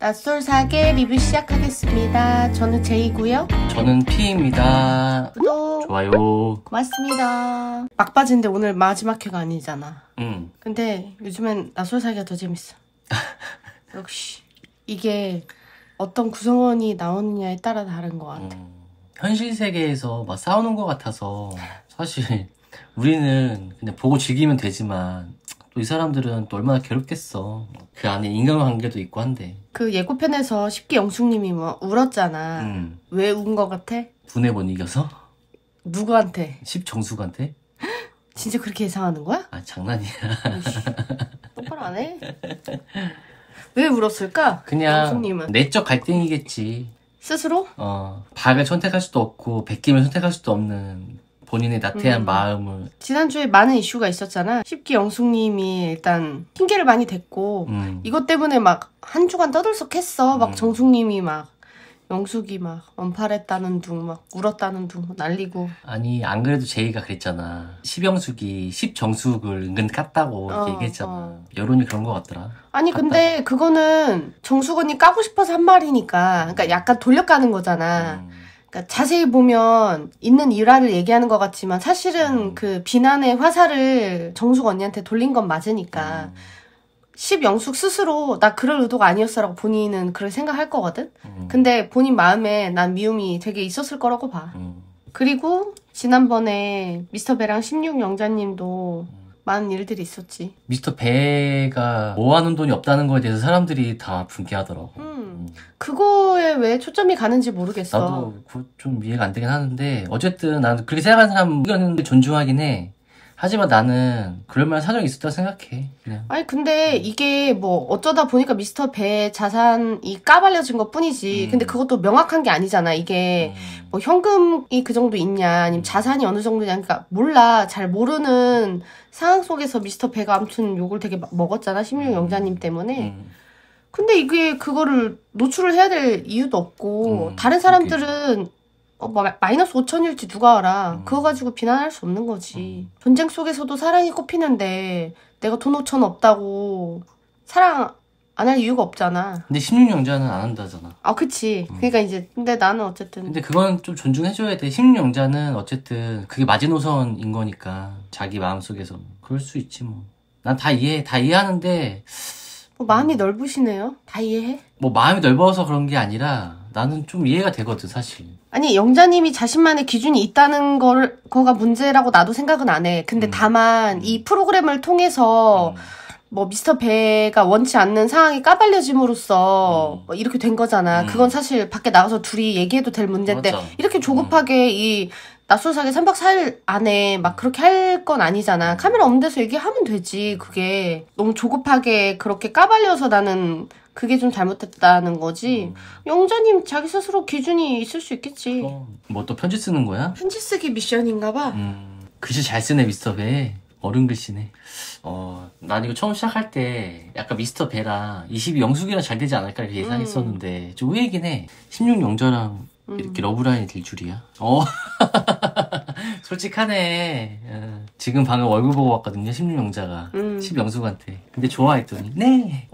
낯설 사계 리뷰 시작하겠습니다. 저는 제이고요. 저는 P입니다. 구독, 좋아요. 고맙습니다. 막바지인데 오늘 마지막 회가 아니잖아. 응. 근데 요즘엔 낯설 사계가 더 재밌어. 역시 이게 어떤 구성원이 나오느냐에 따라 다른 것 같아. 현실 세계에서 막 싸우는 것 같아서 사실 우리는 그냥 보고 즐기면 되지만 또 이 사람들은 또 얼마나 괴롭겠어. 그 안에 인간관계도 있고 한데. 그 예고편에서 쉽게 영숙님이 뭐 울었잖아. 왜 운 것 같아? 분해 못 이겨서? 누구한테? 십정숙한테? 진짜 그렇게 예상하는 거야? 아, 장난이야. 똑바로 안 해? 왜 울었을까? 그냥 영숙님은 내적 갈등이겠지. 스스로? 박을 선택할 수도 없고 백김을 선택할 수도 없는 본인의 나태한 마음을. 지난주에 많은 이슈가 있었잖아. 십기 영숙님이 일단 핑계를 많이 댔고 이것 때문에 막 한 주간 떠들썩했어. 막 정숙님이 막 영숙이 막 언팔했다는 둥 막 울었다는 둥 난리고. 아니 안 그래도 제이가 그랬잖아. 십영숙이 십정숙을 은근 깠다고 이렇게 얘기했잖아. 여론이 그런 것 같더라. 아니 깠다고. 근데 그거는 정숙 언니 까고 싶어서 한 말이니까. 그러니까 약간 돌려까는 거잖아. 그러니까 자세히 보면 있는 일화를 얘기하는 것 같지만 사실은 그 비난의 화살을 정숙 언니한테 돌린 건 맞으니까. 십영숙 스스로 나 그럴 의도가 아니었어라고 본인은 그렇게 생각할 거거든? 근데 본인 마음에 난 미움이 되게 있었을 거라고 봐. 그리고 지난번에 미스터 배랑 16영자님도 많은 일들이 있었지. 미스터 배가 모아놓은 돈이 없다는 거에 대해서 사람들이 다 분개하더라고. 그거에 왜 초점이 가는지 모르겠어. 나도 그거 좀 이해가 안 되긴 하는데 어쨌든 나는 그렇게 생각하는 사람 의견을 존중하긴 해. 하지만 나는 그럴 만한 사정이 있었다고 생각해. 그냥. 아니 근데 이게 뭐 어쩌다 보니까 미스터 배 자산이 까발려진 것 뿐이지. 근데 그것도 명확한 게 아니잖아. 이게 뭐 현금이 그 정도 있냐 아니면 자산이 어느 정도냐. 그러니까 몰라. 잘 모르는 상황 속에서 미스터 배가 아무튼 욕을 되게 먹었잖아. 16영자님 때문에. 근데 이게 그거를 노출을 해야 될 이유도 없고 다른 사람들은 마이너스 5천일지 누가 알아. 그거 가지고 비난할 수 없는 거지. 전쟁 속에서도 사랑이 꼽히는데 내가 돈 5천 없다고 사랑 안 할 이유가 없잖아. 근데 16영자는 안 한다잖아. 아 그치. 그러니까 이제 근데 나는 어쨌든 근데 그건 좀 존중해줘야 돼. 16영자는 어쨌든 그게 마지노선인 거니까 자기 마음속에서 그럴 수 있지 뭐. 난 다 이해해. 다 이해하는데 뭐 마음이 넓으시네요. 다 이해해? 뭐 마음이 넓어서 그런 게 아니라 나는 좀 이해가 되거든 사실. 아니 영자님이 자신만의 기준이 있다는 거가 문제라고 나도 생각은 안 해. 근데 다만 이 프로그램을 통해서 뭐 미스터 배가 원치 않는 상황이 까발려짐으로써 뭐 이렇게 된 거잖아. 그건 사실 밖에 나가서 둘이 얘기해도 될 문제인데 맞아. 이렇게 조급하게 이 낯설사계 3박 4일 안에 막 그렇게 할 건 아니잖아. 카메라 없는 데서 얘기하면 되지. 그게 너무 조급하게 그렇게 까발려서 나는 그게 좀 잘못됐다는 거지. 영자님 자기 스스로 기준이 있을 수 있겠지. 뭐 또 편지 쓰는 거야? 편지 쓰기 미션인가 봐. 글씨 잘 쓰네 미스터 배. 어른 글씨네. 난 이거 처음 시작할 때 약간 미스터 배랑 22영숙이랑 잘 되지 않을까 이렇게 예상했었는데 좀 의외긴 해. 16영자랑 이렇게 러브라인이 될 줄이야. 솔직하네. 지금 방금 얼굴 보고 왔거든요 16영자가 10영숙한테. 근데 좋아했더니 네.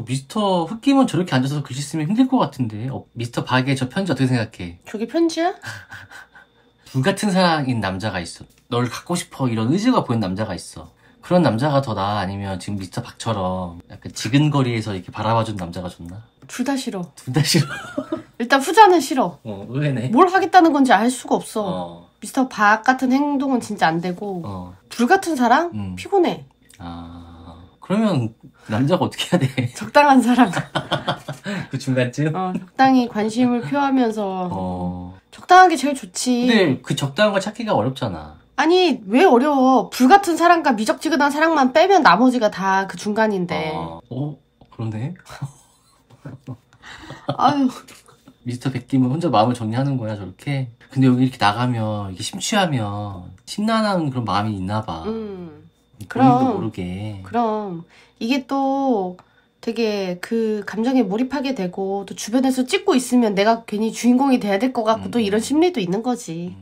미스터 흑김은 저렇게 앉아서 글씨 쓰면 힘들 것 같은데. 미스터 박의 저 편지 어떻게 생각해? 저게 편지야? 불같은 사랑인 남자가 있어. 널 갖고 싶어 이런 의지가 보이는 남자가 있어. 그런 남자가 더 나아? 아니면 지금 미스터 박처럼 약간 지근거리에서 이렇게 바라봐준 남자가 좋나? 둘 다 싫어. 둘 다 싫어. 일단 후자는 싫어. 의외네. 뭘 하겠다는 건지 알 수가 없어. 미스터 박 같은 행동은 진짜 안 되고 불 같은 사랑? 피곤해. 그러면 남자가 어떻게 해야 돼? 적당한 사랑. 그 중간쯤? 적당히 관심을 표하면서 적당한 게 제일 좋지. 근데 그 적당한 걸 찾기가 어렵잖아. 아니 왜 어려워. 불 같은 사랑과 미적지근한 사랑만 빼면 나머지가 다 그 중간인데. 그러네. 아유. 미스터 백김은 혼자 마음을 정리하는 거야 저렇게. 근데 여기 이렇게 나가면 이게 심취하면 심란한 그런 마음이 있나 봐. 본인도 모르게. 그럼 이게 또 되게 그 감정에 몰입하게 되고 또 주변에서 찍고 있으면 내가 괜히 주인공이 돼야 될 것 같고 또 이런 심리도 있는 거지.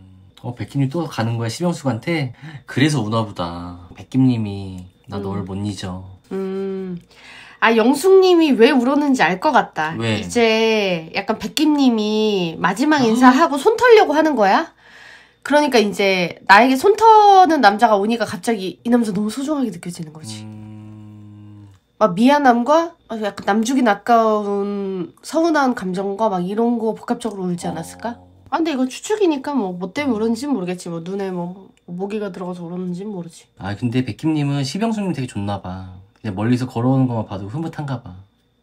백김님 또 가는 거야 십영숙한테? 그래서 우나 보다. 백김님이 나 널 못 잊어. 아, 영숙님이 왜 울었는지 알 것 같다. 왜? 이제 약간 백김님이 마지막 인사하고 손 털려고 하는 거야? 그러니까 이제 나에게 손 터는 남자가 오니까 갑자기 이 남자 너무 소중하게 느껴지는 거지. 막 미안함과 약간 남주긴 아까운 서운한 감정과 막 이런 거 복합적으로 울지 않았을까? 아, 근데 이거 추측이니까 뭐 때문에 울었는지는 모르겠지. 뭐 눈에 뭐 모기가 들어가서 울었는지는 모르지. 아, 근데 백김님은 시병수님 되게 좋나봐. 그냥 멀리서 걸어오는 것만 봐도 흐뭇한가봐.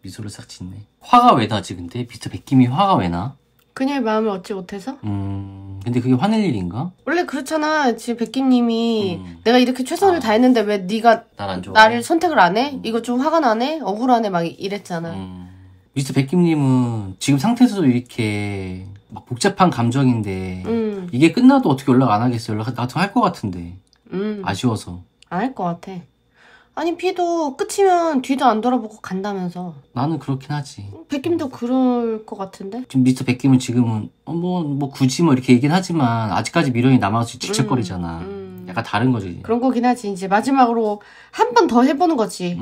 미소를 싹 짓네. 화가 왜 나지, 근데? 미스터 백김이 화가 왜 나? 그녀의 마음을 얻지 못해서? 근데 그게 화낼 일인가? 원래 그렇잖아. 지금 백김님이 내가 이렇게 최선을 다했는데 왜 네가 날 안 좋아해? 나를 선택을 안 해? 이거 좀 화가 나네? 억울하네? 막 이랬잖아. 미스터 백김님은 지금 상태에서도 이렇게 막 복잡한 감정인데 이게 끝나도 어떻게 연락 안 하겠어? 연락 나도 할 것 같은데. 아쉬워서. 안 할 것 같아. 아니, 피도 끝이면 뒤도 안 돌아보고 간다면서. 나는 그렇긴 하지. 백김도 그럴 것 같은데? 지금 미스터 백김은 지금은 뭐 굳이 뭐 이렇게 얘기는 하지만 아직까지 미련이 남아서 질척거리잖아. 약간 다른 거지. 그런 거긴 하지. 이제 마지막으로 한 번 더 해보는 거지.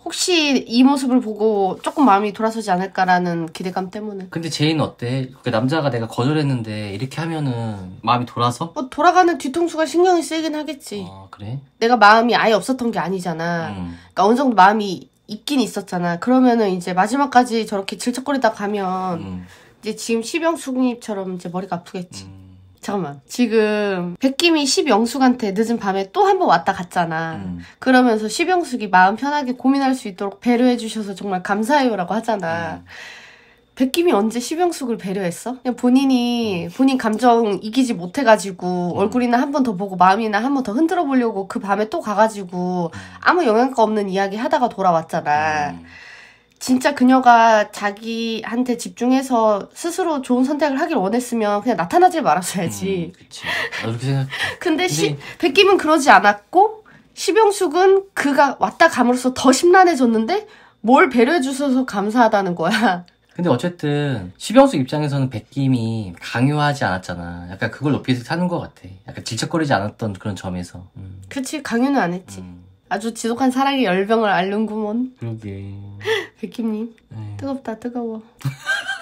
혹시 이 모습을 보고 조금 마음이 돌아서지 않을까라는 기대감 때문에. 근데 제이는 어때? 그 남자가 내가 거절했는데 이렇게 하면은 마음이 돌아서? 뭐 돌아가는 뒤통수가 신경이 쓰이긴 하겠지. 아, 그래? 내가 마음이 아예 없었던 게 아니잖아. 그러니까 어느 정도 마음이 있긴 있었잖아. 그러면은 이제 마지막까지 저렇게 질척거리다 가면 이제 지금 시병숙님처럼 이제 머리가 아프겠지. 잠깐만. 지금 백김이 시병숙한테 늦은 밤에 또 한 번 왔다 갔잖아. 그러면서 시병숙이 마음 편하게 고민할 수 있도록 배려해 주셔서 정말 감사해요라고 하잖아. 백김이 언제 시병숙을 배려했어? 그냥 본인 감정 이기지 못해가지고 얼굴이나 한 번 더 보고 마음이나 한 번 더 흔들어 보려고 그 밤에 또 가가지고 아무 영향가 없는 이야기 하다가 돌아왔잖아. 진짜 그녀가 자기한테 집중해서 스스로 좋은 선택을 하길 원했으면 그냥 나타나질 말았어야지. 그치. 나도 그렇게 생각해. 근데 백김은 그러지 않았고 시병숙은 그가 왔다 감으로써 더 심란해졌는데 뭘 배려해 주셔서 감사하다는 거야. 근데 어쨌든 시병숙 입장에서는 백김이 강요하지 않았잖아. 약간 그걸 높이서 사는 것 같아. 약간 질척거리지 않았던 그런 점에서. 그치, 강요는 안 했지. 아주 지독한 사랑의 열병을 앓는구먼. 그러게. 백김님, 뜨겁다, 뜨거워.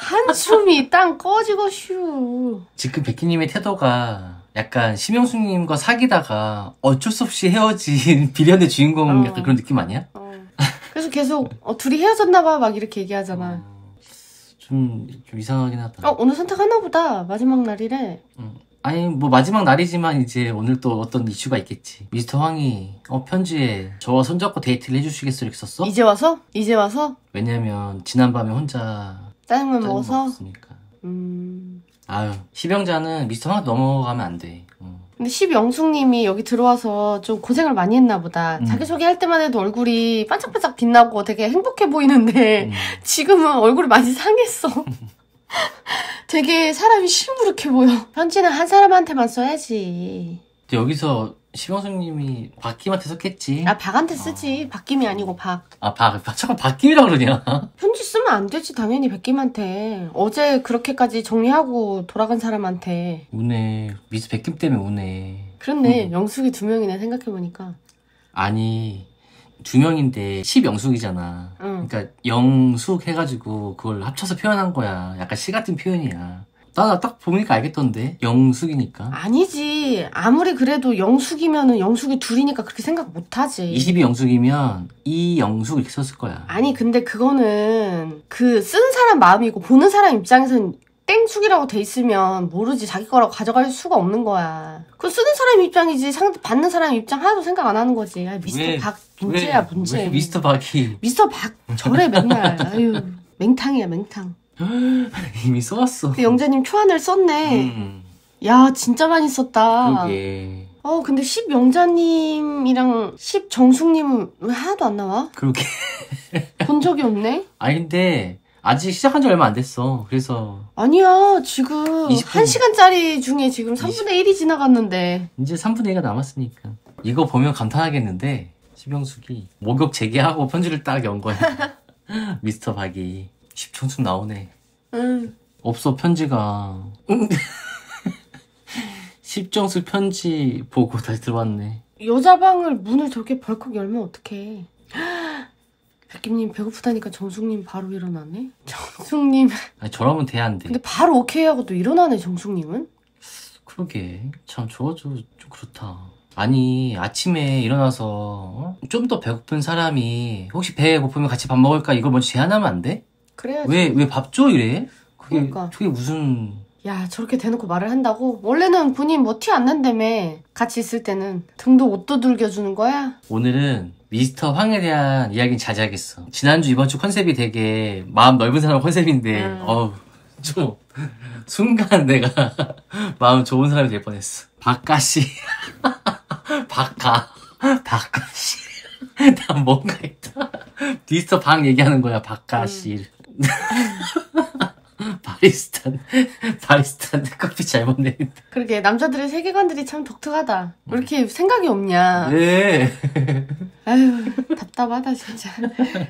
한숨이 땅 꺼지고 슈. 지금 백희님의 태도가 약간 심영수님과 사귀다가 어쩔 수 없이 헤어진 비련의 주인공 약간 그런 느낌 아니야? 그래서 계속 둘이 헤어졌나봐 막 이렇게 얘기하잖아. 좀 이상하긴 하다. 오늘 선택하나 보다. 마지막 날이래. 아니 뭐 마지막 날이지만 이제 오늘 또 어떤 이슈가 있겠지. 미스터 황이 편지에 저와 손잡고 데이트를 해주시겠어 이렇게 썼어? 이제 와서? 이제 와서? 왜냐면 지난밤에 혼자 짜장면 먹어서? 먹었으니까. 아유, 시병자는 미스터 황 넘어가면 안 돼. 근데 시병숙님이 여기 들어와서 좀 고생을 많이 했나 보다. 자기소개할 때만 해도 얼굴이 반짝반짝 빛나고 되게 행복해 보이는데 지금은 얼굴이 많이 상했어. 되게 사람이 시무룩해 보여. 편지는 한 사람한테만 써야지. 여기서 시병숙님이 박김한테 썼겠지. 아, 박한테 쓰지. 박김이 아니고 박. 아, 자꾸 박김이라 그러냐? 편지 쓰면 안 되지, 당연히 백김한테. 어제 그렇게까지 정리하고 돌아간 사람한테. 우네. 미스 백김 때문에 우네. 그렇네. 영숙이 2명이네, 생각해보니까. 아니, 2명인데 10영숙이잖아. 그러니까 영숙 해가지고 그걸 합쳐서 표현한 거야. 약간 시 같은 표현이야. 나 딱 보니까 알겠던데. 영숙이니까. 아니지. 아무리 그래도 영숙이면은 영숙이 둘이니까 그렇게 생각 못하지. 22영숙이면 이영숙 이렇게 썼을 거야. 아니 근데 그거는 그 쓴 사람 마음이고 보는 사람 입장에선 땡숙이라고 돼 있으면 모르지. 자기 거라고 가져갈 수가 없는 거야. 그 쓰는 사람 입장이지 상대 받는 사람 입장 하나도 생각 안 하는 거지. 아, 미스터 박 문제야 문제. 왜 미스터 박이? 미스터 박 저래 맨날. 아유 맹탕이야 맹탕. 이미 써왔어. 영재님 초안을 썼네. 야 진짜 많이 썼다. 그러게. 근데 10영자님이랑 10정숙님은 왜 하나도 안 나와? 그러게. 본 적이 없네? 아니 근데 아직 시작한 지 얼마 안 됐어. 그래서 아니야 지금 20분. 1시간짜리 중에 지금 3분의 1이 지나갔는데 이제 3분의 1가 남았으니까. 이거 보면 감탄하겠는데 시병숙이 목욕 재개하고 편지를 딱 연 거야. 미스터 박이. 10정숙 나오네. 없어 편지가. 10정숙 편지 보고 다시 들어왔네. 여자 방을 문을 저렇게 벌컥 열면 어떡해. 백김님 배고프다니까 정숙님 바로 일어나네? 정숙님. 아니, 저러면 돼, 안 돼? 근데 바로 오케이 하고 또 일어나네, 정숙님은? 그러게. 참, 저도 좀 그렇다. 아니, 아침에 일어나서 좀 더 배고픈 사람이 혹시 배 고프면 같이 밥 먹을까? 이걸 먼저 제안하면 안 돼? 그래야지. 왜 밥 줘? 이래? 그러니까. 그게 무슨. 야, 저렇게 대놓고 말을 한다고? 원래는 본인 뭐 티 안 낸다며. 같이 있을 때는 등도 옷도 들겨주는 거야? 오늘은 미스터 황에 대한 이야기는 자제하겠어. 지난주 이번 주 컨셉이 되게 마음 넓은 사람 컨셉인데 좀 순간 내가 마음 좋은 사람이 될 뻔했어. 박가씨 박가씨 난 뭔가 있다. 미스터 박 얘기하는 거야. 박가씨 바리스타인데 커피 잘못 내린다. 그러게 남자들의 세계관들이 참 독특하다. 왜 이렇게 생각이 없냐. 네. 아유 답답하다 진짜.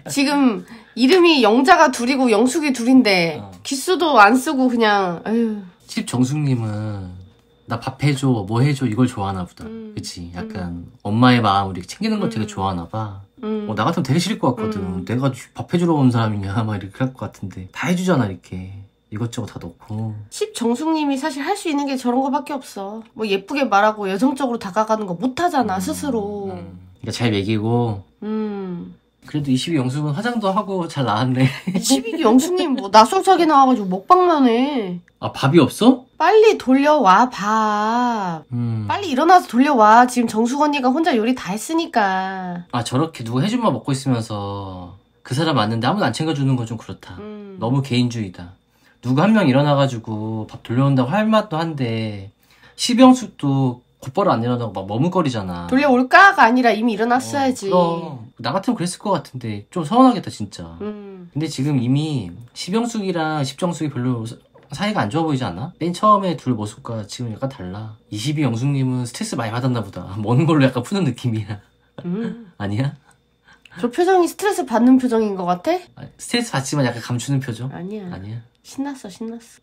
지금 이름이 영자가 둘이고 영숙이 둘인데 기수도 안 쓰고 그냥 아유. 정숙님은 나 밥 해줘 뭐 해줘 이걸 좋아하나 보다. 그치? 약간 엄마의 마음을 이렇게 챙기는 걸 되게 좋아하나 봐. 나 같으면 되게 싫을 것 같거든. 내가 밥 해주러 온 사람이냐 막 이렇게 할 것 같은데 다 해주잖아. 이렇게 이것저것 다 넣고. 정숙님이 사실 할 수 있는 게 저런 거밖에 없어. 뭐 예쁘게 말하고 여성적으로 다가가는 거 못하잖아 스스로. 그러니까 잘 먹이고. 그래도 22 영숙은 화장도 하고 잘 나왔네. 22기 영숙님 뭐 낯설차게 나와가지고 먹방만 해. 아 밥이 없어? 빨리 돌려와 밥. 빨리 일어나서 돌려와. 지금 정숙 언니가 혼자 요리 다 했으니까. 아 저렇게 누가 해준만 먹고 있으면서 그 사람 맞는데 아무도 안 챙겨주는 건 좀 그렇다. 너무 개인주의다. 누가 한 명 일어나가지고 밥 돌려온다고 할 맛도 한데 12영숙도 곧바로 안 일어나고 막 머뭇거리잖아. 돌려올까가 아니라 이미 일어났어야지. 그럼 나 같으면 그랬을 것 같은데 좀 서운하겠다 진짜. 근데 지금 이미 10영숙이랑 10정숙이 별로 사이가 안 좋아 보이지 않아? 맨 처음에 둘 모습과 지금 약간 달라. 22영숙님은 스트레스 많이 받았나 보다. 먹는 걸로 약간 푸는 느낌이야. 아니야? 저 표정이 스트레스 받는 표정인 것 같아? 스트레스 받지만 약간 감추는 표정? 아니야. 신났어.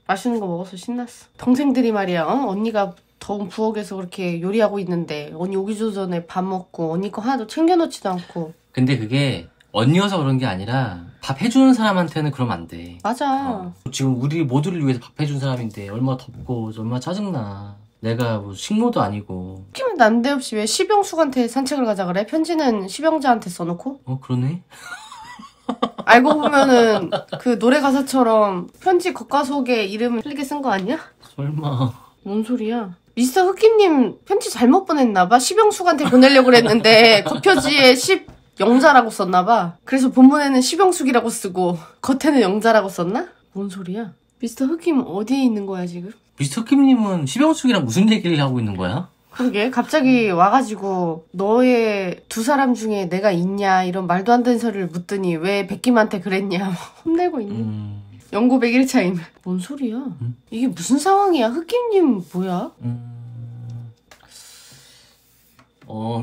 맛있는 거 먹어서 신났어. 동생들이 말이야, 언니가 더운 부엌에서 그렇게 요리하고 있는데 언니 오기 전에 밥 먹고 언니 거 하나도 챙겨놓지도 않고. 근데 그게 언니여서 그런 게 아니라 밥 해주는 사람한테는 그러면 안 돼. 맞아. 지금 우리 모두를 위해서 밥 해준 사람인데 얼마나 덥고 얼마나 짜증나. 내가 뭐 식모도 아니고. 웃기면 난데없이 왜 시병숙한테 산책을 가자 그래? 편지는 시병자한테 써놓고? 그러네. 알고 보면은 그 노래 가사처럼 편지 겉과 속에 이름을 틀리게 쓴 거 아니야? 설마. 뭔 소리야? 미스터 흑기님 편지 잘못 보냈나봐. 시병숙한테 보내려고 그랬는데 겉표지에 영자라고 썼나봐. 그래서 본문에는 시병숙이라고 쓰고 겉에는 영자라고 썼나? 뭔 소리야? 미스터 흑김 어디에 있는 거야 지금? 미스터 흑김님은 시병숙이랑 무슨 얘기를 하고 있는 거야? 그러게 갑자기 와가지고 너의 두 사람 중에 내가 있냐 이런 말도 안 되는 소리를 묻더니 왜 백김한테 그랬냐 혼내고 있네. 연고 100일차임. 뭔 소리야? 이게 무슨 상황이야? 흑김님 뭐야?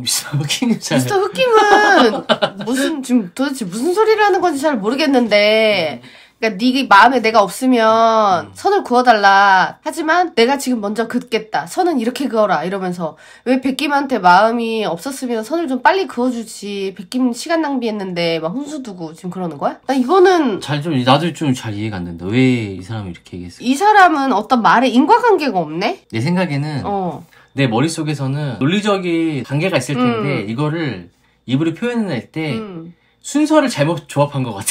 미스터 흑김님 미스터 흑김은 지금 도대체 무슨 소리를 하는 건지 잘 모르겠는데 그러니까 네 마음에 내가 없으면 선을 그어달라. 하지만 내가 지금 먼저 긋겠다. 선은 이렇게 그어라. 이러면서 왜 백김한테 마음이 없었으면 선을 좀 빨리 그어주지. 백김 시간 낭비했는데 막 훈수 두고 지금 그러는 거야? 나 이거는 나도 좀 잘 이해가 안 된다. 왜 이 사람이 이렇게 얘기했어? 이 사람은 어떤 말에 인과관계가 없네? 내 생각에는 내 머릿속에서는 논리적인 관계가 있을 텐데 이거를 입으로 표현해낼 때 순서를 잘못 조합한 것 같아.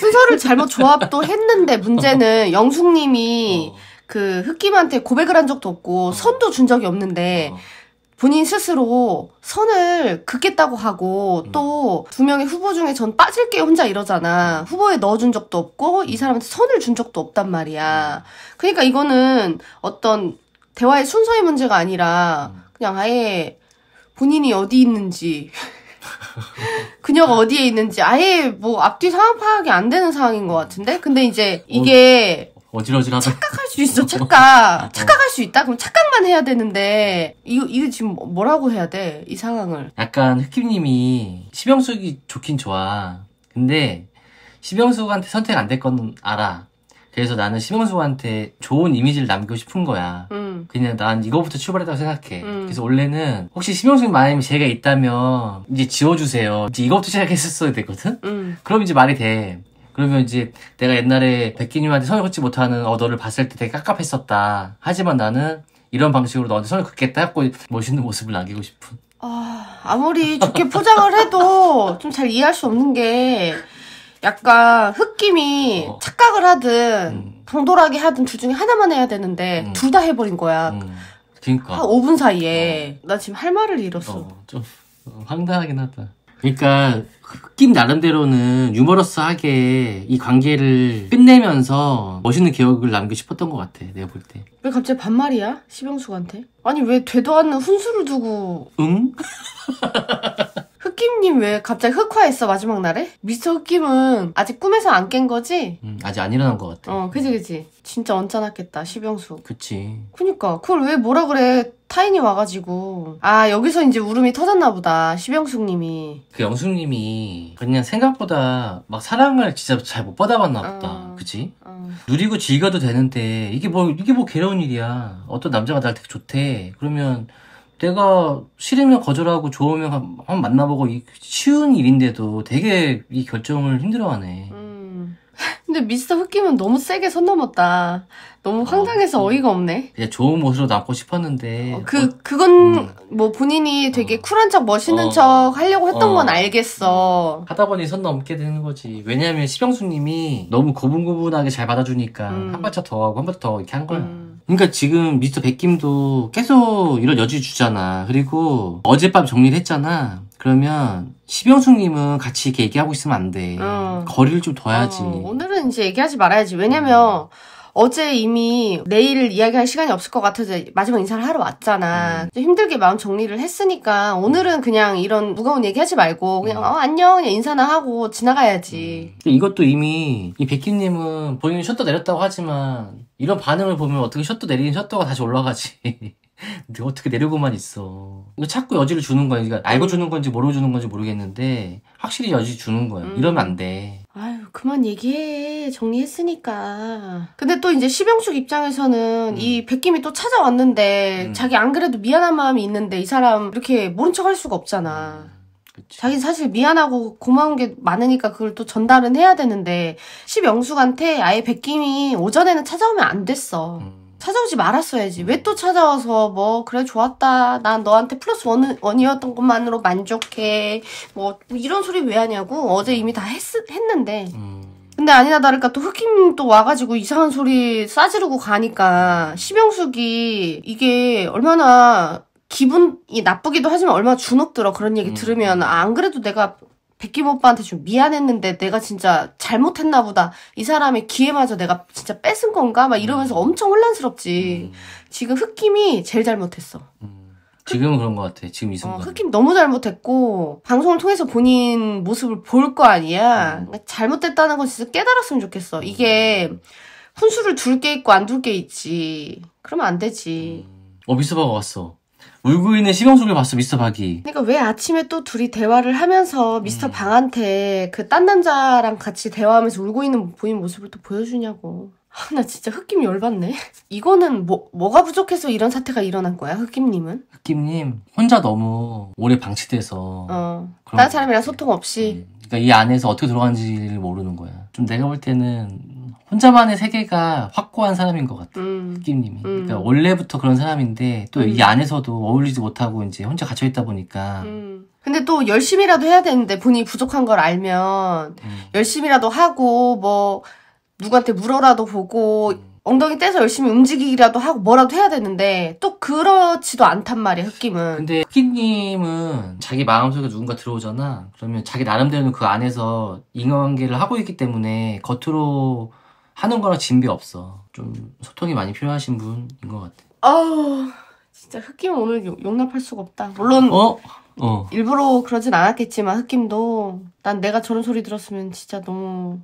순서를 잘못 조합도 했는데 문제는 영숙님이 그 흑김한테 고백을 한 적도 없고 선도 준 적이 없는데 본인 스스로 선을 긋겠다고 하고 또 두 명의 후보 중에 전 빠질게 혼자 이러잖아. 후보에 넣어준 적도 없고 이 사람한테 선을 준 적도 없단 말이야. 그러니까 이거는 어떤 대화의 순서의 문제가 아니라 그냥 아예 본인이 어디 있는지 그녀가 어디에 있는지 아예 뭐 앞뒤 상황 파악이 안 되는 상황인 것 같은데? 근데 이제 이게 어질어질하다. 착각할 수 있어. 착각할 수 있다? 그럼 착각만 해야 되는데 이거 지금 뭐라고 해야 돼? 이 상황을. 약간 흑김님이 시병숙이 좋긴 좋아. 근데 시병숙한테 선택 안 될 건 알아. 그래서 나는 심영수한테 좋은 이미지를 남기고 싶은 거야. 그냥 난 이거부터 출발했다고 생각해. 그래서 원래는 혹시 심영수님 마음에 제가 있다면 이제 지워주세요. 이제 이거부터 시작했었어야 되거든? 그럼 이제 말이 돼. 그러면 이제 내가 옛날에 백기님한테 선을 긋지 못하는 너를 봤을 때 되게 깝깝했었다. 하지만 나는 이런 방식으로 너한테 선을 긋겠다 하고 멋있는 모습을 남기고 싶은. 아무리 좋게 포장을 해도 좀 잘 이해할 수 없는 게 약간 흑김이 착각을 하든 당돌하게 하든 둘 중에 하나만 해야 되는데 둘 다 해버린 거야. 그러니까. 한 5분 사이에. 나 지금 할 말을 잃었어. 좀 황당하긴 하다. 그러니까 흑김 나름대로는 유머러스하게 이 관계를 끝내면서 멋있는 기억을 남기고 싶었던 것 같아. 내가 볼 때. 왜 갑자기 반말이야? 시병숙한테? 아니 왜 되도 않는 훈수를 두고 응? 흑김님 왜 갑자기 흑화했어 마지막 날에? 미스터 흑김은 아직 꿈에서 안 깬 거지? 아직 안 일어난 것 같아. 그지. 진짜 언짢았겠다 시병숙. 그치. 그니까 그걸 왜 뭐라 그래. 타인이 와가지고. 여기서 이제 울음이 터졌나 보다. 시병숙님이. 그 영숙님이 그냥 생각보다 막 사랑을 진짜 잘 못 받아봤나 보다. 그치? 누리고 즐겨도 되는데 이게 뭐 괴로운 일이야. 어떤 남자가 날 되게 좋대. 그러면 내가 싫으면 거절하고 좋으면 한번 만나보고 쉬운 일인데도 되게 이 결정을 힘들어하네. 근데 미스터 흑김은 너무 세게 선 넘었다. 너무 황당해서 어이가 없네. 그냥 좋은 모습으로 남고 싶었는데. 그건 뭐 본인이 되게 쿨한 척 멋있는 척 하려고 했던 건 알겠어. 하다 보니 선 넘게 되는 거지. 왜냐면 시병수님이 너무 고분고분하게 잘 받아주니까 한 발짝 더 하고 한 발짝 더 이렇게 한 거야. 그러니까 지금 미스터 백김도 계속 이런 여지 주잖아. 그리고 어젯밤 정리를 했잖아. 그러면 시병숙님은 같이 이렇게 얘기하고 있으면 안 돼. 거리를 좀 둬야지. 오늘은 이제 얘기하지 말아야지. 왜냐면 어제 이미 내일 이야기할 시간이 없을 것 같아서 마지막 인사를 하러 왔잖아. 좀 힘들게 마음 정리를 했으니까 오늘은 그냥 이런 무거운 얘기하지 말고 그냥 안녕 그냥 인사나 하고 지나가야지. 이것도 이미 이 백희님은 본인이 셔터 내렸다고 하지만 이런 반응을 보면 어떻게 셔터 내린 셔터가 다시 올라가지. 근데 어떻게 내리고만 있어. 이거 자꾸 여지를 주는 거야. 그러니까 알고 주는 건지 모르고 주는 건지 모르겠는데 확실히 여지 주는 거야. 이러면 안 돼. 아유 그만 얘기해. 정리했으니까. 근데 또 이제 시병숙 입장에서는 이 백김이 또 찾아왔는데 자기 안 그래도 미안한 마음이 있는데 이 사람 이렇게 모른 척 할 수가 없잖아. 자기는 사실 미안하고 고마운 게 많으니까 그걸 또 전달은 해야 되는데 시병숙한테 아예 백김이 오전에는 찾아오면 안 됐어. 찾아오지 말았어야지. 왜 또 찾아와서 뭐 그래 좋았다. 난 너한테 플러스 원이었던 것만으로 만족해. 뭐 이런 소리 왜 하냐고. 어제 이미 다 했는데. 근데 아니나 다를까 또 흑김 또 와가지고 이상한 소리 싸지르고 가니까 시병숙이 이게 얼마나 기분이 나쁘기도 하지만 얼마나 주눅들어. 그런 얘기 들으면 안 그래도 내가 백김 오빠한테 좀 미안했는데 내가 진짜 잘못했나 보다. 이 사람의 기회마저 내가 진짜 뺏은 건가? 막 이러면서 엄청 혼란스럽지. 지금 흑김이 제일 잘못했어. 지금은 그런 것 같아. 지금 이 순간. 흑김 너무 잘못했고 방송을 통해서 본인 모습을 볼 거 아니야. 잘못됐다는 건 진짜 깨달았으면 좋겠어. 이게 훈수를 둘 게 있고 안 둘 게 있지. 그러면 안 되지. 미스터박이 왔어. 울고 있는 시병숙을 봤어, 미스터 박이. 그러니까 왜 아침에 또 둘이 대화를 하면서 미스터 방한테 그 딴 남자랑 같이 대화하면서 울고 있는 본인 모습을 또 보여주냐고. 나 진짜 흑김 열받네. 이거는 뭐가 부족해서 이런 사태가 일어난 거야, 흑김님은? 흑김님 혼자 너무 오래 방치돼서 다른 사람이랑 소통 없이. 그러니까 이 안에서 어떻게 들어가는지를 모르는 거야. 좀 내가 볼 때는 혼자만의 세계가 확고한 사람인 것 같아. 흑김님이. 그러니까 원래부터 그런 사람인데 또 이 안에서도 어울리지 못하고 이제 혼자 갇혀있다 보니까. 근데 또 열심히라도 해야 되는데 본인이 부족한 걸 알면 열심히라도 하고 뭐 누구한테 물어라도 보고 엉덩이 떼서 열심히 움직이기라도 하고 뭐라도 해야 되는데 또 그렇지도 않단 말이야 흑김은. 근데 흑김님은 자기 마음속에 누군가 들어오잖아. 그러면 자기 나름대로는 그 안에서 인간관계를 하고 있기 때문에 겉으로 하는 거랑 진비 없어. 좀 소통이 많이 필요하신 분인 것 같아. 아우 진짜 흑김은 오늘 용납할 수가 없다. 물론 일부러 그러진 않았겠지만 흑김도 난 내가 저런 소리 들었으면 진짜 너무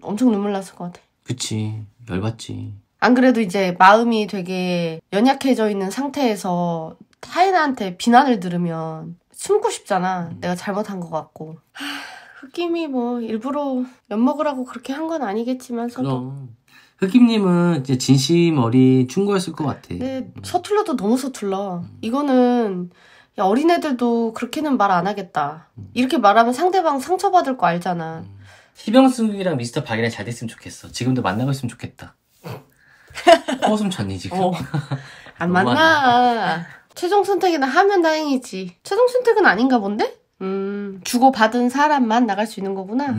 엄청 눈물 났을 것 같아. 그치. 열받지. 안 그래도 이제 마음이 되게 연약해져 있는 상태에서 타인한테 비난을 들으면 숨고 싶잖아. 내가 잘못한 것 같고. 흑김이 뭐 일부러 엿먹으라고 그렇게 한 건 아니겠지만 그럼 흑임님은 이제 진심 어린 충고였을 것 같아. 근데 서툴러도 너무 서툴러. 이거는 야, 어린애들도 그렇게는 말 안 하겠다. 이렇게 말하면 상대방 상처받을 거 알잖아. 시병숙이랑 미스터 박이랑 잘 됐으면 좋겠어. 지금도 만나고 있으면 좋겠다. 허웃음 쳤니 지금? 안 만나. 최종 선택이나 하면 다행이지. 최종 선택은 아닌가 본데? 주고받은 사람만 나갈 수 있는 거구나.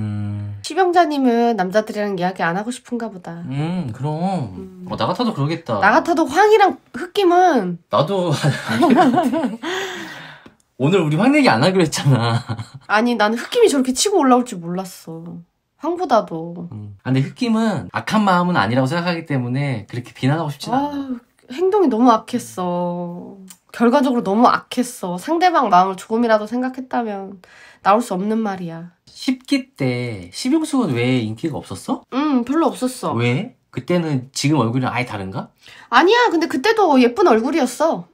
시병자님은 남자들이랑 이야기 안 하고 싶은가 보다. 그럼. 나 같아도 그러겠다. 나 같아도 황이랑 흑김은. 나도. 오늘 우리 황 얘기 안 하기로 했잖아. 아니, 나는 흑김이 저렇게 치고 올라올 줄 몰랐어. 황보다도. 근데 흑김은 악한 마음은 아니라고 생각하기 때문에 그렇게 비난하고 싶진 않아. 행동이 너무 악했어. 결과적으로 너무 악했어. 상대방 마음을 조금이라도 생각했다면 나올 수 없는 말이야. 10기 때 시병숙은 왜 인기가 없었어? 별로 없었어. 왜? 그때는 지금 얼굴이랑 아예 다른가? 아니야. 근데 그때도 예쁜 얼굴이었어.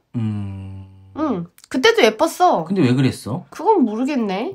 그때도 예뻤어. 근데 왜 그랬어? 그건 모르겠네.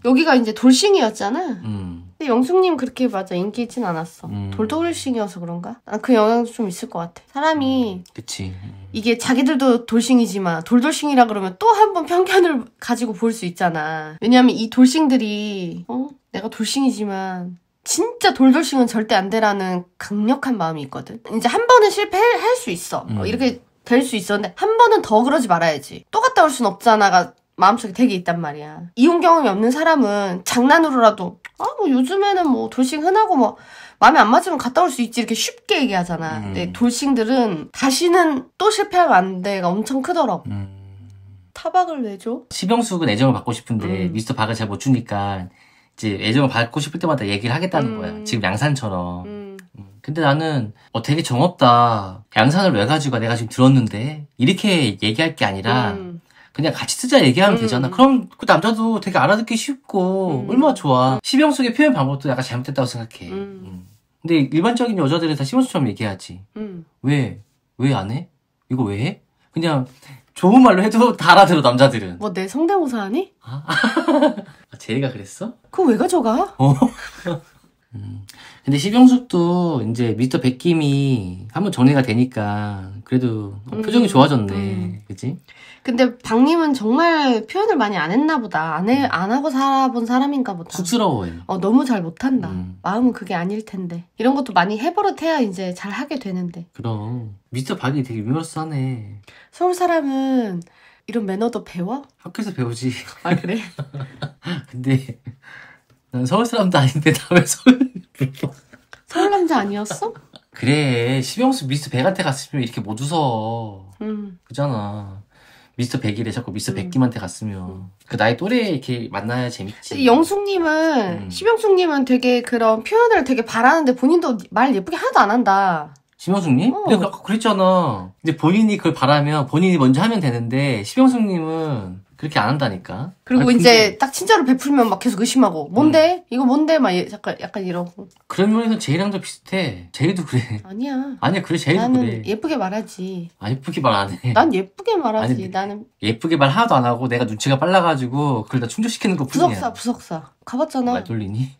여기가 이제 돌싱이었잖아. 근데 영숙님 그렇게 맞아 인기 있진 않았어. 돌싱이어서 그런가? 난 그 영향도 좀 있을 것 같아. 사람이 그치. 이게 자기들도 돌싱이지만 돌돌싱이라 그러면 또 한 번 편견을 가지고 볼 수 있잖아. 왜냐면 이 돌싱들이 내가 돌싱이지만 진짜 돌돌싱은 절대 안 되라는 강력한 마음이 있거든. 이제 한 번은 실패할 수 있어. 이렇게 될 수 있었는데 한 번은 더 그러지 말아야지. 또 갔다 올 순 없잖아가 마음속에 되게 있단 말이야. 이혼 경험이 없는 사람은 장난으로라도 뭐 요즘에는 뭐 돌싱 흔하고 뭐 마음에 안 맞으면 갔다 올 수 있지 이렇게 쉽게 얘기하잖아. 근데 돌싱들은 다시는 또 실패하면 안 돼가 엄청 크더라고. 타박을 왜 줘? 시병숙은 애정을 받고 싶은데 미스터 박을 잘 못 주니까 이제 애정을 받고 싶을 때마다 얘기를 하겠다는 거야. 지금 양산처럼. 근데 나는 되게 정없다. 양산을 왜 가지고 내가 지금 들었는데 이렇게 얘기할 게 아니라 그냥 같이 쓰자 얘기하면 되잖아. 그럼 그 남자도 되게 알아듣기 쉽고 얼마나 좋아. 시병숙의 표현 방법도 약간 잘못됐다고 생각해. 근데 일반적인 여자들은 다 시병숙처럼 얘기하지. 왜 안 해? 이거 왜 해? 그냥 좋은 말로 해도 다 알아들어 남자들은. 뭐 내 성대모사 하니? 제이가 그랬어? 그거 왜 가져가? 근데 시병숙도 이제 미스터 백김이 한번 정리가 되니까 그래도 표정이 좋아졌네. 그치? 근데 박님은 정말 표현을 많이 안 했나 보다. 안 하고 살아본 사람인가 보다. 쑥스러워해. 너무 잘 못한다. 마음은 그게 아닐 텐데. 이런 것도 많이 해버릇해야 이제 잘 하게 되는데. 그럼 미스터 박이 되게 유머러스하네. 서울 사람은 이런 매너도 배워? 학교에서 배우지. 아 그래? 근데 난 서울 사람도 아닌데 다음에 서울 남자 아니었어? 그래. 시병숙 미스터 백한테 갔으면 이렇게 못 웃어. 그잖아. 미스터 백이래 자꾸 미스터 백김한테 갔으면 그 나이 또래 이렇게 만나야 재밌지. 영숙님은 시병숙님은 되게 그런 표현을 되게 바라는데 본인도 말 예쁘게 하나도 안 한다. 시병숙님? 근데 아까 그랬잖아. 이제 본인이 그걸 바라면 본인이 먼저 하면 되는데 시병숙님은 그렇게 안 한다니까. 그리고 이제 딱 친절을 베풀면 막 계속 의심하고 뭔데? 이거 뭔데? 막 약간 이러고. 그런 면에서 제이랑도 비슷해. 제이도 그래. 아니야. 아니야 그래 제이도 나는 그래. 예쁘게 말하지. 예쁘게 말 안 해. 난 예쁘게 말하지. 아니, 나는 예쁘게 말 하나도 안 하고 내가 눈치가 빨라가지고 그걸 다 충족시키는 것 뿐이야. 부석사 가봤잖아. 말 돌리니?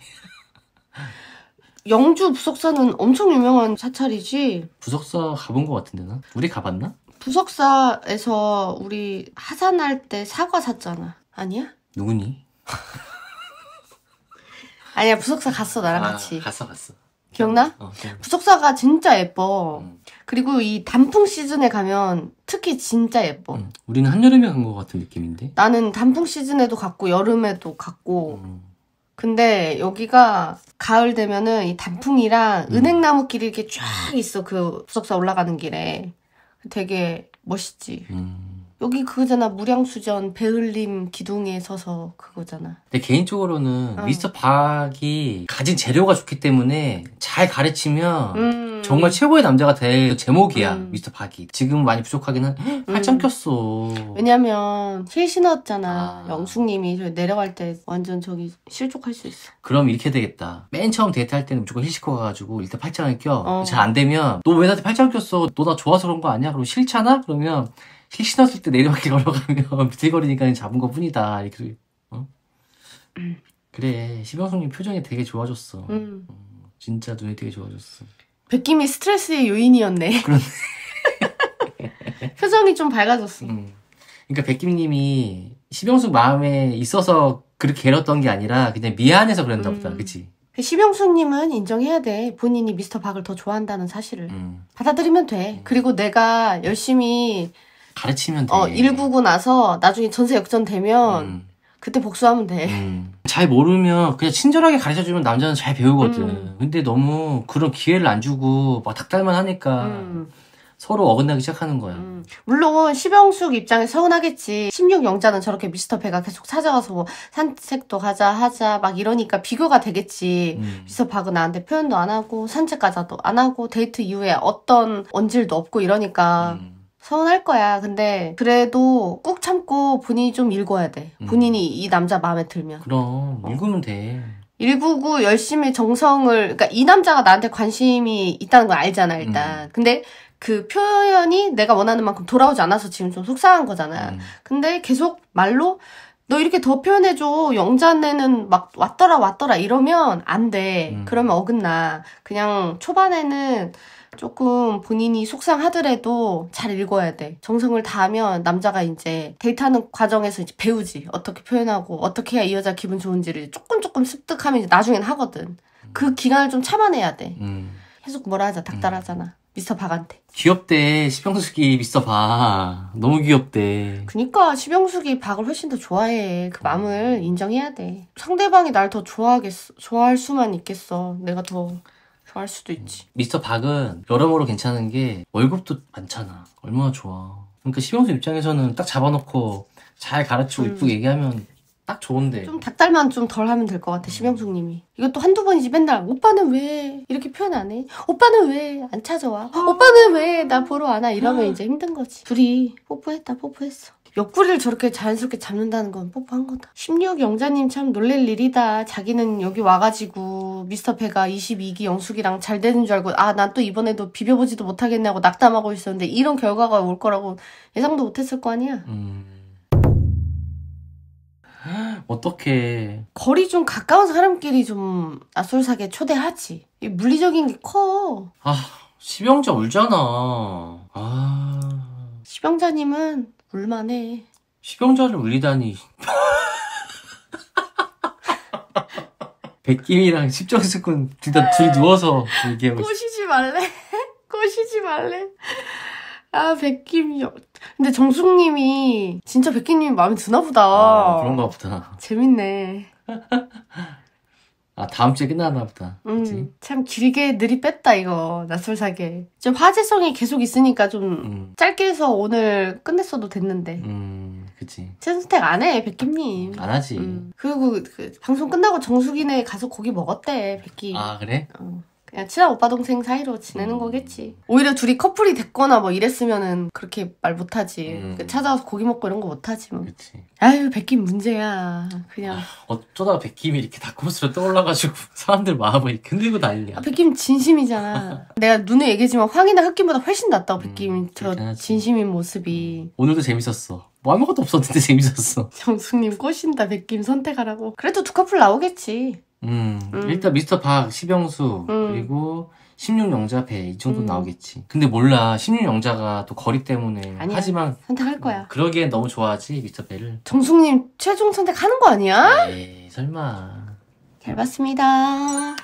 영주 부석사는 엄청 유명한 사찰이지. 부석사 가본 것 같은데 나? 우리 가봤나? 부석사에서 우리 하산할 때 사과 샀잖아. 아니야? 누구니? 아니야 부석사 갔어 나랑 같이. 갔어. 기억나? 기억나. 부석사가 진짜 예뻐. 그리고 이 단풍 시즌에 가면 특히 진짜 예뻐. 우리는 한여름에 간 것 같은 느낌인데? 나는 단풍 시즌에도 갔고 여름에도 갔고. 근데 여기가 가을 되면은 이 단풍이랑 은행나무 길이 이렇게 쫙 있어. 그 부석사 올라가는 길에. 되게 멋있지. 여기 그거잖아. 무량수전 배을림 기둥에 서서 그거잖아. 근데 개인적으로는 미스터 박이 가진 재료가 좋기 때문에 잘 가르치면 정말 최고의 남자가 될 제목이야. 미스터 박이. 지금은 많이 부족하긴 한 팔짱 꼈어. 왜냐면 힐 신었잖아. 영숙님이 저기 내려갈 때 완전 저기 실족할 수 있어. 그럼 이렇게 되겠다. 맨 처음 데이트할 때는 무조건 힐 신고 가가지고 일단 팔짱을 껴. 잘 안 되면 너 왜 나한테 팔짱 꼈어? 너 나 좋아서 그런 거 아니야? 그럼 싫잖아? 그러면 힐 신었을 때 내려가기 걸어가면 비틀거리니까 잡은 것 뿐이다. 이렇게. 그래. 시병숙님 표정이 되게 좋아졌어. 진짜 눈이 되게 좋아졌어. 백김이 스트레스의 요인이었네. 그런. 표정이 좀 밝아졌어. 그러니까 백김님이 심영숙 마음에 있어서 그렇게 괴롭던 게 아니라 그냥 미안해서 그랬나 보다. 그치? 심영숙님은 인정해야 돼. 본인이 미스터 박을 더 좋아한다는 사실을. 받아들이면 돼. 그리고 내가 열심히 가르치면 돼. 1구고 나서 나중에 전세 역전되면 그때 복수하면 돼. 잘 모르면 그냥 친절하게 가르쳐주면 남자는 잘 배우거든. 근데 너무 그런 기회를 안 주고 막 닭달만 하니까 서로 어긋나기 시작하는 거야. 물론 심영숙 입장에 서운하겠지. 16영자는 저렇게 미스터 배가 계속 찾아가서 뭐 산책도 가자 하자 막 이러니까 비교가 되겠지. 미스터 박은 나한테 표현도 안 하고 산책 가자도 안 하고 데이트 이후에 어떤 언질도 없고 이러니까 서운할 거야. 근데 그래도 꾹 참고 본인이 좀 읽어야 돼. 본인이 이 남자 마음에 들면. 그럼 읽으면 돼. 199 열심히 정성을, 그러니까 이 남자가 나한테 관심이 있다는 걸 알잖아 일단. 근데 그 표현이 내가 원하는 만큼 돌아오지 않아서 지금 좀 속상한 거잖아. 근데 계속 말로 너 이렇게 더 표현해줘. 영자네는 막 왔더라 이러면 안 돼. 그러면 어긋나. 그냥 초반에는 조금 본인이 속상하더라도 잘 읽어야 돼. 정성을 다하면 남자가 이제 데이트하는 과정에서 이제 배우지. 어떻게 표현하고 어떻게 해야 이 여자 기분 좋은지를 조금 습득하면 이제 나중엔 하거든. 그 기간을 좀 참아내야 돼. 계속 뭐라 하자. 닥달하잖아. 미스터 박한테. 귀엽대. 심영숙이 미스터 박. 너무 귀엽대. 그니까 심영숙이 박을 훨씬 더 좋아해. 그 마음을 인정해야 돼. 상대방이 날 더 좋아할 수만 있겠어. 내가 더 좋아할 수도 있지. 미스터 박은 여러모로 괜찮은 게 월급도 많잖아. 얼마나 좋아. 그러니까 심영숙 입장에서는 딱 잡아놓고 잘 가르치고 이쁘게 얘기하면 딱 좋은데. 좀 닭달만 좀 덜 하면 될 것 같아, 심영숙님이. 이것도 한두 번이지 맨날 오빠는 왜 이렇게 표현 안 해? 오빠는 왜 안 찾아와? 오빠는 왜 나 보러 안 와? 이러면 이제 힘든 거지. 둘이 뽀뽀했어. 옆구리를 저렇게 자연스럽게 잡는다는 건 뽀뽀한 거다. 16영자님 참 놀랄 일이다. 자기는 여기 와가지고 미스터 배가 22기 영숙이랑 잘 되는 줄 알고 난 또 이번에도 비벼보지도 못하겠냐고 낙담하고 있었는데 이런 결과가 올 거라고 예상도 못했을 거 아니야. 어떡해. 거리 좀 가까운 사람끼리 좀 낯설사게 초대하지. 물리적인 게 커. 심영자 울잖아. 심영자님은 울만해. 심영자를 울리다니. 백김이랑 십정숙은 둘이 누워서 얘기하고 있어. 꼬시지 말래. 백김이. 근데 정숙님이 진짜 백김님이 마음에 드나 보다. 그런가 보다. 재밌네. 다음 주에 끝나나 보다. 그치? 참 길게 느리 뺐다 이거. 낯설사게. 좀 화제성이 계속 있으니까 좀 짧게 해서 오늘 끝냈어도 됐는데. 그치. 제 선택 안 해, 백김님. 안 하지. 그리고 그 방송 끝나고 정숙이네 가서 고기 먹었대, 백김. 그래? 그냥 친한 오빠 동생 사이로 지내는 거겠지. 오히려 둘이 커플이 됐거나 뭐 이랬으면은 그렇게 말 못하지. 찾아와서 고기 먹고 이런 거 못하지 뭐. 그치. 아유, 백김 문제야. 그냥. 어쩌다 백김이 이렇게 다크호스로 떠올라가지고 사람들 마음을 이렇게 흔들고 다니냐. 백김 진심이잖아. 내가 눈에 얘기했지만 황이나 흑김보다 훨씬 낫다고, 백김. 저 진심인 모습이. 오늘도 재밌었어. 뭐 아무것도 없었는데 재밌었어. 정숙님 꼬신다, 백김 선택하라고. 그래도 두 커플 나오겠지. 일단 미스터 박, 심영수 그리고 16영자 배 이 정도 나오겠지. 근데 몰라. 16영자가 또 거리 때문에. 아니야. 하지만 선택할 거야. 그러기엔 너무 좋아하지 미스터 배를. 정숙님 최종 선택하는 거 아니야? 에이 설마. 잘 봤습니다.